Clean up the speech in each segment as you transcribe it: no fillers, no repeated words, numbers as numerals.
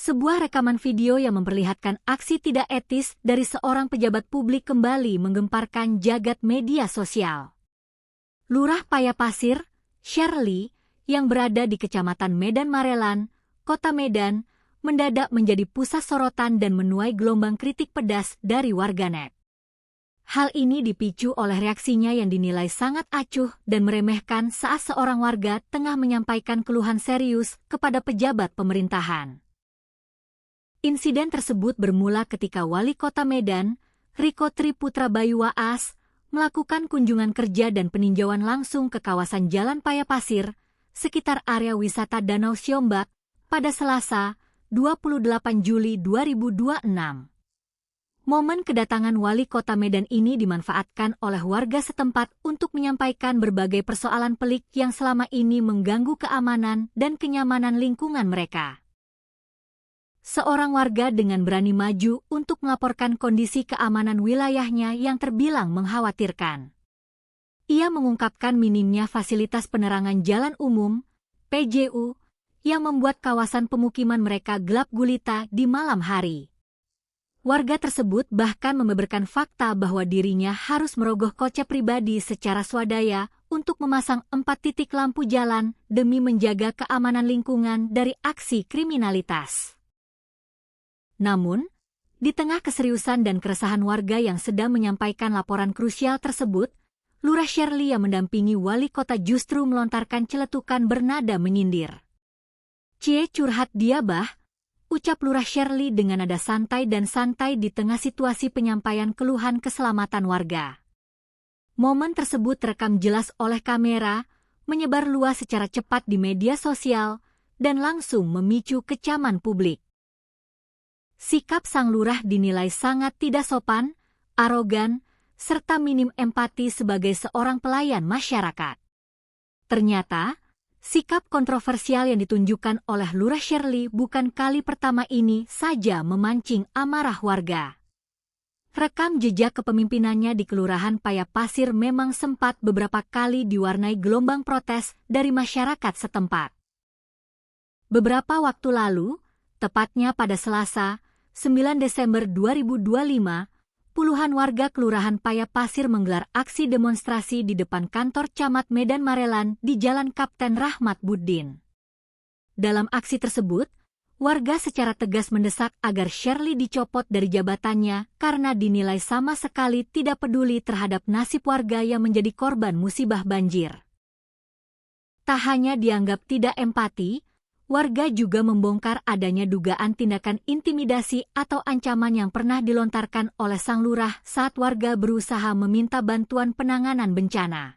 Sebuah rekaman video yang memperlihatkan aksi tidak etis dari seorang pejabat publik kembali menggemparkan jagat media sosial. Lurah Payapasir, Shirley, yang berada di Kecamatan Medan Marelan, Kota Medan, mendadak menjadi pusat sorotan dan menuai gelombang kritik pedas dari warganet. Hal ini dipicu oleh reaksinya yang dinilai sangat acuh dan meremehkan saat seorang warga tengah menyampaikan keluhan serius kepada pejabat pemerintahan. Insiden tersebut bermula ketika Wali Kota Medan, Riko Triputra Bayu Waas, melakukan kunjungan kerja dan peninjauan langsung ke kawasan Jalan Payapasir, sekitar area wisata Danau Siombak, pada Selasa, 28 Juli 2026. Momen kedatangan Wali Kota Medan ini dimanfaatkan oleh warga setempat untuk menyampaikan berbagai persoalan pelik yang selama ini mengganggu keamanan dan kenyamanan lingkungan mereka. Seorang warga dengan berani maju untuk melaporkan kondisi keamanan wilayahnya yang terbilang mengkhawatirkan. Ia mengungkapkan minimnya fasilitas penerangan jalan umum, PJU, yang membuat kawasan pemukiman mereka gelap gulita di malam hari. Warga tersebut bahkan membeberkan fakta bahwa dirinya harus merogoh kocek pribadi secara swadaya untuk memasang 4 titik lampu jalan demi menjaga keamanan lingkungan dari aksi kriminalitas. Namun, di tengah keseriusan dan keresahan warga yang sedang menyampaikan laporan krusial tersebut, Lurah Shirley yang mendampingi wali kota justru melontarkan celetukan bernada menyindir. "Cie curhat dia bah," ucap Lurah Shirley dengan nada santai dan santai di tengah situasi penyampaian keluhan keselamatan warga. Momen tersebut terekam jelas oleh kamera, menyebar luas secara cepat di media sosial, dan langsung memicu kecaman publik. Sikap sang lurah dinilai sangat tidak sopan, arogan, serta minim empati sebagai seorang pelayan masyarakat. Ternyata, sikap kontroversial yang ditunjukkan oleh Lurah Shirley bukan kali pertama ini saja memancing amarah warga. Rekam jejak kepemimpinannya di Kelurahan Payapasir memang sempat beberapa kali diwarnai gelombang protes dari masyarakat setempat. Beberapa waktu lalu, tepatnya pada Selasa, 9 Desember 2025, puluhan warga Kelurahan Payapasir menggelar aksi demonstrasi di depan kantor Camat Medan Marelan di Jalan Kapten Rahmat Buddin. Dalam aksi tersebut, warga secara tegas mendesak agar Shirley dicopot dari jabatannya karena dinilai sama sekali tidak peduli terhadap nasib warga yang menjadi korban musibah banjir. Tak hanya dianggap tidak empati, warga juga membongkar adanya dugaan tindakan intimidasi atau ancaman yang pernah dilontarkan oleh sang lurah saat warga berusaha meminta bantuan penanganan bencana.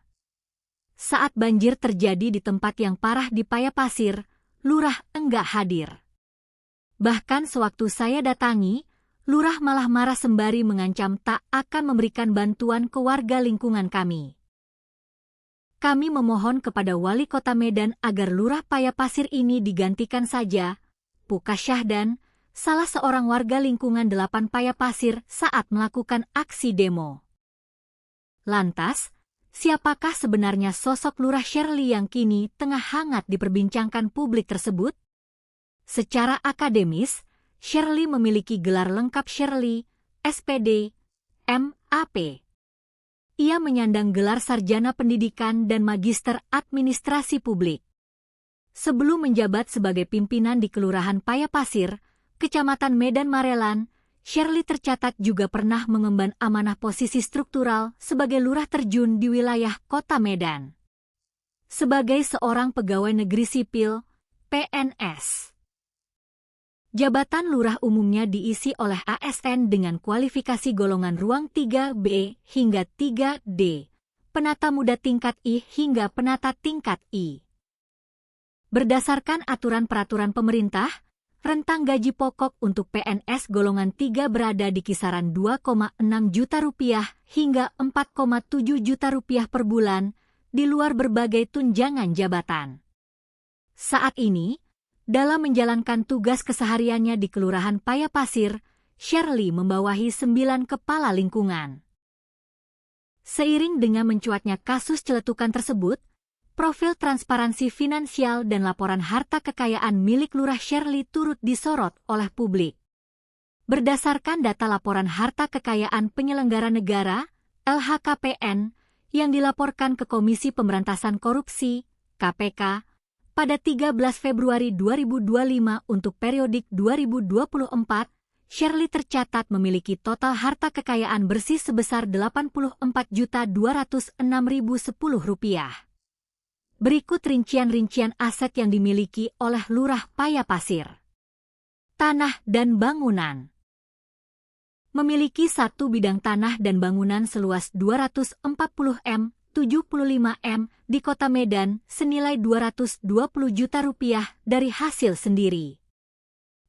Saat banjir terjadi di tempat yang parah di Payapasir, lurah enggak hadir. Bahkan sewaktu saya datangi, lurah malah marah sembari mengancam tak akan memberikan bantuan ke warga lingkungan kami. Kami memohon kepada Wali Kota Medan agar Lurah Payapasir ini digantikan saja, Puka Syahdan, salah seorang warga lingkungan 8 Payapasir saat melakukan aksi demo. Lantas, siapakah sebenarnya sosok Lurah Shirley yang kini tengah hangat diperbincangkan publik tersebut? Secara akademis, Shirley memiliki gelar lengkap Shirley, SPD, MAP. Ia menyandang gelar sarjana pendidikan dan magister administrasi publik. Sebelum menjabat sebagai pimpinan di Kelurahan Payapasir, Kecamatan Medan Marelan, Shirley tercatat juga pernah mengemban amanah posisi struktural sebagai lurah terjun di wilayah Kota Medan. Sebagai seorang pegawai negeri sipil, PNS. Jabatan lurah umumnya diisi oleh ASN dengan kualifikasi golongan ruang 3B hingga 3D, penata muda tingkat I hingga penata tingkat I. Berdasarkan aturan peraturan pemerintah, rentang gaji pokok untuk PNS golongan 3 berada di kisaran 2,6 juta rupiah hingga 4,7 juta rupiah per bulan, di luar berbagai tunjangan jabatan. Saat ini, dalam menjalankan tugas kesehariannya di Kelurahan Payapasir, Shirley membawahi 9 kepala lingkungan. Seiring dengan mencuatnya kasus celetukan tersebut, Profil transparansi finansial dan laporan harta kekayaan milik Lurah Sherly turut disorot oleh publik. Berdasarkan data laporan harta kekayaan penyelenggara negara, LHKPN, yang dilaporkan ke Komisi Pemberantasan Korupsi, KPK, pada 13 Februari 2025 untuk periodik 2024, Sherly tercatat memiliki total harta kekayaan bersih sebesar Rp84.206.010. Berikut rincian-rincian aset yang dimiliki oleh Lurah Payapasir. Tanah dan bangunan. Memiliki satu bidang tanah dan bangunan seluas 240 m, 75 m di Kota Medan senilai Rp220 juta dari hasil sendiri.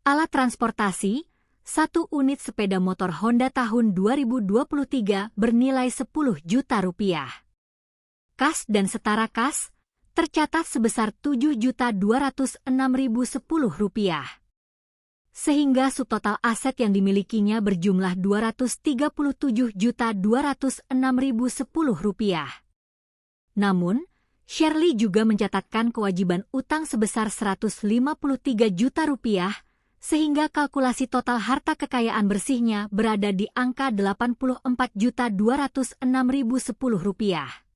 Alat transportasi, 1 unit sepeda motor Honda tahun 2023 bernilai Rp10 juta. Kas dan setara kas tercatat sebesar Rp7.206.010. Sehingga subtotal aset yang dimilikinya berjumlah Rp237.206.010. Namun, Sherly juga mencatatkan kewajiban utang sebesar Rp153 juta, sehingga kalkulasi total harta kekayaan bersihnya berada di angka Rp84.206.010.